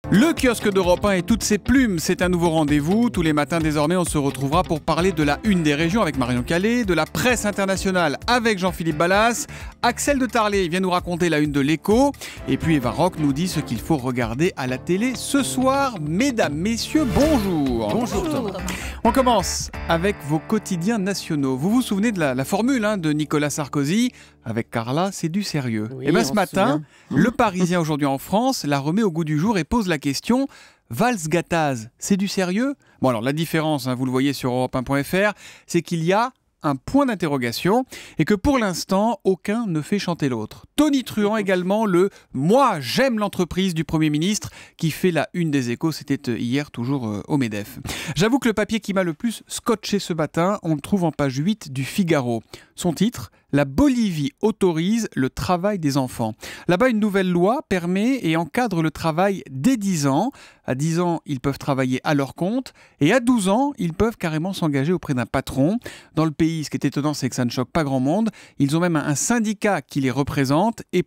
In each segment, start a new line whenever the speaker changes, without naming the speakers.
Le kiosque d'Europe 1 et toutes ses plumes, c'est un nouveau rendez-vous. Tous les matins désormais, on se retrouvera pour parler de la une des régions avec Marion Calais, de la presse internationale avec Jean-Philippe Ballas. Axel de Tarlet vient nous raconter la une de l'Écho. Et puis Eva Rock nous dit ce qu'il faut regarder à la télé ce soir. Mesdames, messieurs, bonjour.
Bonjour Thomas.
On commence avec vos quotidiens nationaux. Vous vous souvenez de la formule de Nicolas Sarkozy? Avec Carla, c'est du sérieux.
Oui,
et bien ce matin, le Parisien aujourd'hui en France la remet au goût du jour et pose la question: Valls-Gattaz, c'est du sérieux? Bon alors la différence, vous le voyez sur europe1.fr, c'est qu'il y a un point d'interrogation et que pour l'instant, aucun ne fait chanter l'autre. Tony Truant également, le « Moi, j'aime l'entreprise » du Premier ministre qui fait la une des Échos. C'était hier, toujours au MEDEF. J'avoue que le papier qui m'a le plus scotché ce matin, on le trouve en page 8 du Figaro. Son titre: La Bolivie autorise le travail des enfants. Là-bas, une nouvelle loi permet et encadre le travail dès 10 ans. À 10 ans, ils peuvent travailler à leur compte et à 12 ans, ils peuvent carrément s'engager auprès d'un patron. Dans le pays, ce qui est étonnant, c'est que ça ne choque pas grand monde. Ils ont même un syndicat qui les représente et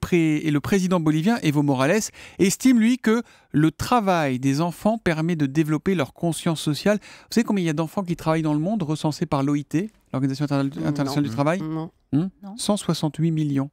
le président bolivien, Evo Morales, estime, lui, que le travail des enfants permet de développer leur conscience sociale. Vous savez combien il y a d'enfants qui travaillent dans le monde, recensés par l'OIT, l'Organisation internationale du travail?
Non.
168 millions.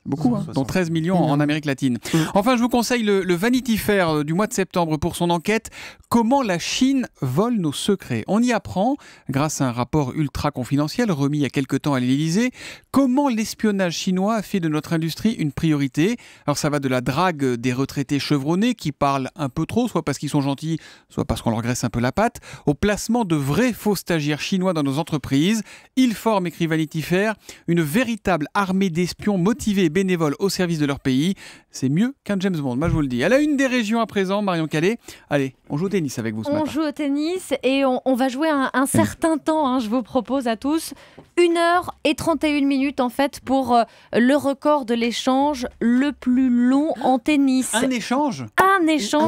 Beaucoup, dont 13 millions en Amérique latine. Enfin, je vous conseille le Vanity Fair du mois de septembre pour son enquête « Comment la Chine vole nos secrets ». On y apprend, grâce à un rapport ultra confidentiel remis il y a quelque temps à l'Élysée, comment l'espionnage chinois a fait de notre industrie une priorité. Alors ça va de la drague des retraités chevronnés qui parlent un peu trop, soit parce qu'ils sont gentils, soit parce qu'on leur graisse un peu la patte, au placement de vrais faux stagiaires chinois dans nos entreprises. Ils forment, écrit Vanity Fair, une véritable armée d'espions motivés bénévoles au service de leur pays. C'est mieux qu'un James Bond, moi je vous le dis. À la une des régions à présent, Marion Calais. Allez, on joue au tennis avec vous ce matin.
On joue au tennis et on va jouer un certain temps, je vous propose à tous. 1h31 en fait pour le record de l'échange le plus long en tennis.
Un échange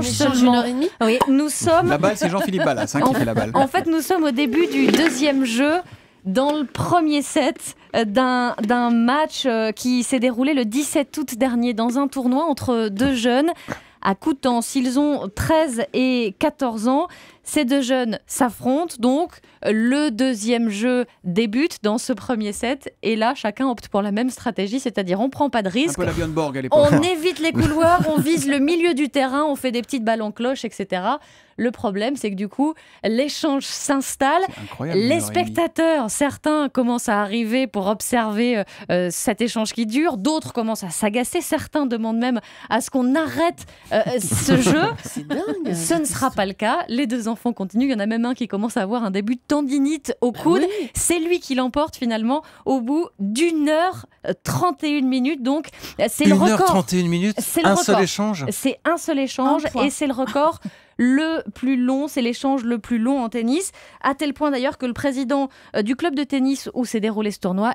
Seulement.
1h30.
Oui, nous sommes...
La balle, c'est Jean-Philippe Ballas qui fait la balle.
En fait, nous sommes au début du deuxième jeu, dans le premier set d'un match qui s'est déroulé le 17 août dernier dans un tournoi entre deux jeunes à Coutances. Ils ont 13 et 14 ans. Ces deux jeunes s'affrontent, donc le deuxième jeu débute dans ce premier set et là chacun opte pour la même stratégie, c'est-à-dire on ne prend pas de risque,
un peu la Björn Borg à l'époque.
On évite les couloirs, on vise le milieu du terrain, on fait des petites balles en cloche, etc. Le problème, c'est que du coup, l'échange s'installe. Les spectateurs, certains commencent à arriver pour observer cet échange qui dure. D'autres commencent à s'agacer. Certains demandent même à ce qu'on arrête ce jeu.
C'est dingue.
Ce ne sera pas le cas. Les deux enfants continuent. Il y en a même un qui commence à avoir un début de tendinite au coude.
Oui.
C'est lui qui l'emporte finalement au bout d'1h31. Donc, c'est le record.
1h31,
C'est le
un
record.
seul échange.
C'est un seul échange et c'est le record le plus long, c'est l'échange le plus long en tennis, à tel point d'ailleurs que le président du club de tennis où s'est déroulé ce tournoi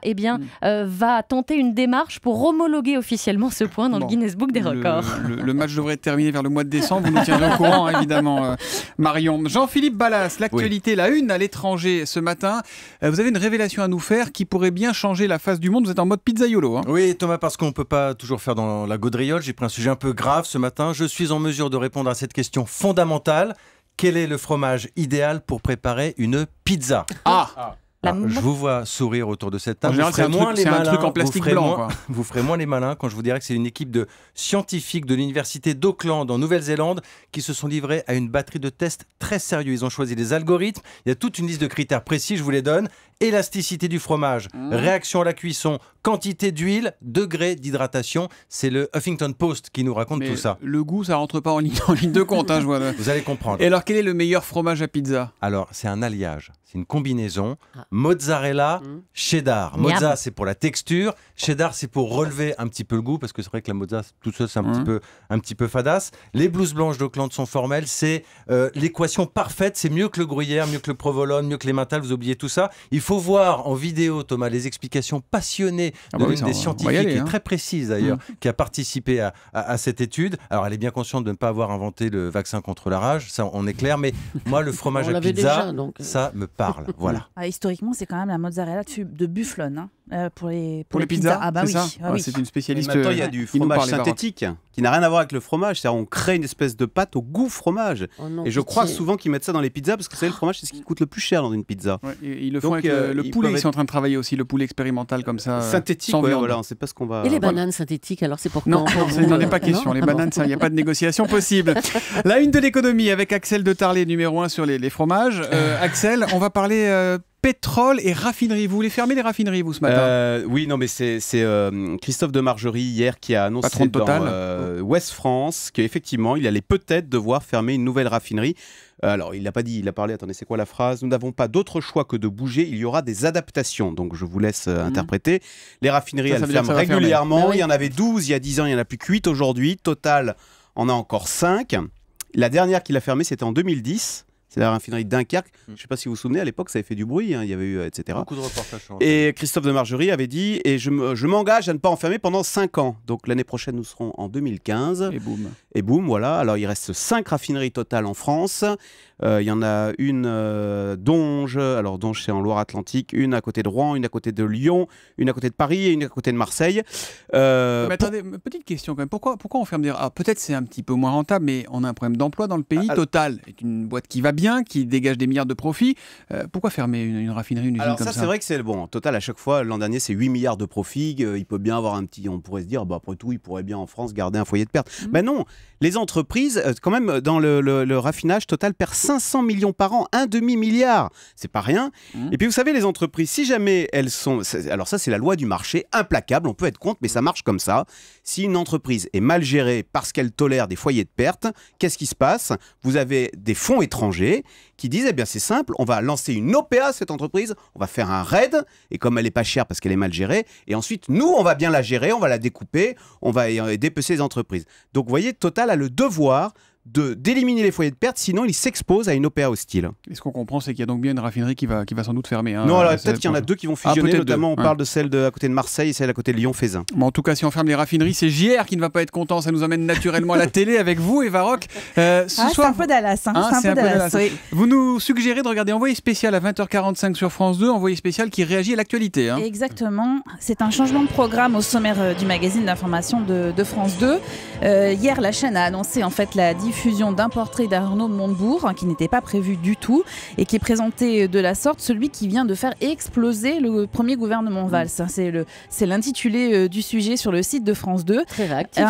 va tenter une démarche pour homologuer officiellement ce point dans le Guinness Book des records.
Le match devrait être terminé vers le mois de décembre, vous nous tiendrez au courant évidemment Marion. Jean-Philippe Ballas, l'actualité, la une à l'étranger ce matin. Vous avez une révélation à nous faire qui pourrait bien changer la face du monde, vous êtes en mode pizzaiolo.
Oui Thomas, parce qu'on ne peut pas toujours faire dans la gaudriole, j'ai pris un sujet un peu grave ce matin. Je suis en mesure de répondre à cette question fondamentale. Quel est le fromage idéal pour préparer une pizza? Je vous vois sourire autour de cette table.
En général, c'est un truc en plastique blanc.
Vous ferez moins les malins quand je vous dirai que c'est une équipe de scientifiques de l'université d'Auckland en Nouvelle-Zélande qui se sont livrés à une batterie de tests très sérieux. Ils ont choisi des algorithmes. Il y a toute une liste de critères précis, je vous les donne. Élasticité du fromage, réaction à la cuisson, quantité d'huile, degré d'hydratation. C'est le Huffington Post qui nous raconte tout ça.
Le goût, ça rentre pas en ligne de compte, je vois.
Vous allez comprendre.
Et alors, quel est le meilleur fromage à pizza?
Alors, c'est un alliage. C'est une combinaison. Mozzarella, cheddar. Mozza, c'est pour la texture. Cheddar, c'est pour relever un petit peu le goût, parce que c'est vrai que la mozza, tout ça, c'est un petit peu fadasse. Les blouses blanches d'Auckland sont formelles. C'est l'équation parfaite. C'est mieux que le gruyère, mieux que le provolone, mieux que les mentales. Vous oubliez tout ça. Il faut voir en vidéo, Thomas, les explications passionnées
bah oui,
d'une des scientifiques,
aller,
et très précise d'ailleurs, qui a participé à cette étude. Alors, elle est bien consciente de ne pas avoir inventé le vaccin contre la rage, ça on est clair, mais moi, le fromage à pizza, ça me parle. Voilà.
Historiquement, c'est quand même la mozzarella de bufflone. Pour les
pizzas.
Ah bah oui.
Oui. C'est une spécialiste.
Maintenant, il y a du fromage synthétique qui n'a rien à voir avec le fromage. C'est-à-dire, on crée une espèce de pâte au goût fromage.
Oh non,
et je crois souvent qu'ils mettent ça dans les pizzas parce que c'est le fromage, c'est ce qui coûte le plus cher dans une pizza.
Ouais, ils le font avec le poulet. Ils sont en train de travailler aussi le poulet expérimental comme ça.
Synthétique, voilà, on ne sait pas ce qu'on va.
Et les bananes synthétiques, alors c'est pour quand?
Non, il n'en est pas question. Les bananes, il n'y a pas de négociation possible. La une de l'économie avec Axel de Tarlet, numéro 1 sur les fromages. Axel, on va parler pétrole et raffinerie. Vous voulez fermer les raffineries, vous, ce matin?
Oui, non, mais c'est Christophe de Margerie, hier, qui a annoncé
Patron de Total.
dans Ouest France qu'effectivement, il allait peut-être devoir fermer une nouvelle raffinerie. Alors, il n'a pas dit, il a parlé, attendez, c'est quoi la phrase? Nous n'avons pas d'autre choix que de bouger, il y aura des adaptations. Donc, je vous laisse interpréter. Les raffineries, elles ferment régulièrement. Il y en avait 12 il y a 10 ans, il n'y en a plus que 8 aujourd'hui. Total en a encore 5. La dernière qu'il a fermée, c'était en 2010. C'est la raffinerie de Dunkerque. Je ne sais pas si vous vous souvenez, à l'époque, ça avait fait du bruit. Il y avait eu, etc.
Beaucoup de reportages.
Et Christophe de Margerie avait dit « Et je m'engage à ne pas en fermer pendant 5 ans. » Donc l'année prochaine, nous serons en 2015.
Et boum.
Et boum, voilà. Alors il reste 5 raffineries totales en France. Il y en a une Donge. Alors Donge, c'est en Loire-Atlantique. Une à côté de Rouen, une à côté de Lyon, une à côté de Paris et une à côté de Marseille.
Mais attendez, petite question quand même. Pourquoi on ferme des... Peut-être c'est un petit peu moins rentable, mais on a un problème d'emploi dans le pays. Total est une boîte qui va bien, qui dégage des milliards de profits. Pourquoi fermer une raffinerie, une usine
Alors
comme ça?
c'est vrai que c'est bon. Total, à chaque fois, l'an dernier, c'est 8 milliards de profits. Il peut bien avoir un petit... On pourrait se dire, bah, après tout, il pourrait bien en France garder un foyer de perte. Mais non, les entreprises, quand même, dans le raffinage, Total perd 500 millions par an, un demi-milliard. C'est pas rien. Et puis vous savez, les entreprises, si jamais elles sont... Alors ça, c'est la loi du marché, implacable, on peut être contre, mais ça marche comme ça. Si une entreprise est mal gérée parce qu'elle tolère des foyers de perte, qu'est-ce qui se passe? Vous avez des fonds étrangers qui disent, eh bien c'est simple, on va lancer une OPA, cette entreprise, on va faire un raid, et comme elle n'est pas chère parce qu'elle est mal gérée, et ensuite, nous, on va bien la gérer, on va la découper, on va dépecer les entreprises. Donc vous voyez, Total a le devoir d'éliminer les foyers de perte, sinon il s'expose à une OPA hostile.
Et ce qu'on comprend, c'est qu'il y a donc bien une raffinerie qui va sans doute fermer.
Non, alors peut-être qu'il y en a 2 qui vont fusionner, notamment on parle de celle à côté de Marseille et celle à côté de Lyon-Fézin.
Bon, en tout cas, si on ferme les raffineries, c'est JR qui ne va pas être content. Ça nous amène naturellement à la télé avec vous, Eva Rock. Ce soir,
c'est un peu Dallas. C'est un peu Dallas. Oui.
Vous nous suggérez de regarder Envoyé spécial à 20h45 sur France 2, Envoyé spécial qui réagit à l'actualité.
Exactement. C'est un changement de programme au sommaire du magazine d'information de France 2. Hier, la chaîne a annoncé en fait la diffusion d'un portrait d'Arnaud Montebourg qui n'était pas prévu du tout et qui est présenté de la sorte, celui qui vient de faire exploser le premier gouvernement Valls. C'est l'intitulé du sujet sur le site de France 2.
Très réactif.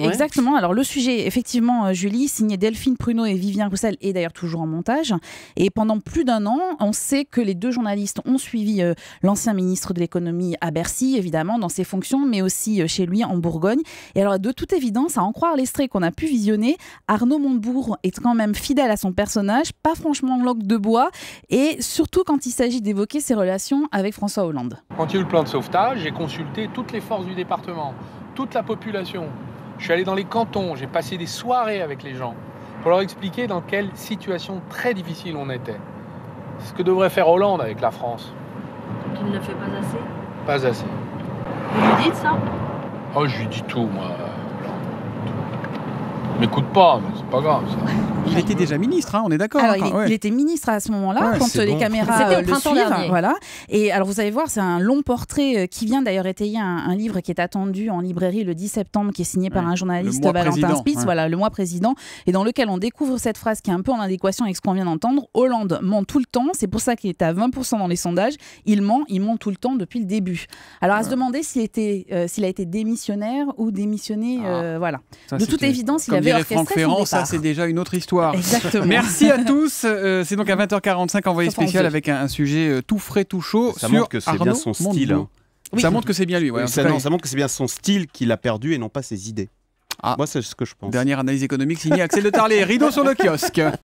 Exactement. Alors le sujet, effectivement, Julie, signé Delphine Pruneau et Vivien Roussel, est d'ailleurs toujours en montage. Et pendant plus d'1 an, on sait que les 2 journalistes ont suivi l'ancien ministre de l'économie à Bercy, évidemment, dans ses fonctions, mais aussi chez lui en Bourgogne. Et alors, de toute évidence, à en croire l'extrait qu'on a pu visionner, Arnaud Montebourg est quand même fidèle à son personnage, pas franchement langue de bois, et surtout quand il s'agit d'évoquer ses relations avec François Hollande.
Quand il y a eu le plan de sauvetage, j'ai consulté toutes les forces du département, toute la population. Je suis allé dans les cantons, j'ai passé des soirées avec les gens pour leur expliquer dans quelle situation très difficile on était. C'est ce que devrait faire Hollande avec la France.
Il ne le fait pas assez?
Pas assez.
Vous lui dites ça?
Oh, je lui dis tout, moi. M'écoute pas, mais c'est pas grave ça.
Il était déjà ministre, on est d'accord.
Alors, il était ministre à ce moment-là, quand les caméras le suivent. Voilà. Et alors, vous allez voir, c'est un long portrait qui vient d'ailleurs étayer un livre qui est attendu en librairie le 10 septembre, qui est signé par un journaliste, Valentin Spitz, voilà, Le Mois Président, et dans lequel on découvre cette phrase qui est un peu en adéquation avec ce qu'on vient d'entendre. Hollande ment tout le temps, c'est pour ça qu'il est à 20% dans les sondages. Il ment tout le temps depuis le début. Alors, à se demander s'il a été démissionnaire ou démissionné, voilà.
Ça,
de toute évidence, il avait orchestré
Franck Ferrand,
son
ça
départ.
c'est déjà une autre histoire.
Exactement.
Merci à tous. C'est donc à 20h45 Envoyé spécial avec un sujet tout frais, tout chaud
ça
sur
montre que c'est bien son style.
Oui. Ça montre que c'est bien lui. Ouais,
ça montre que c'est bien son style qu'il a perdu et non pas ses idées. Moi, c'est ce que je pense.
Dernière analyse économique signée Axel de Tarlet. Rideau sur le kiosque.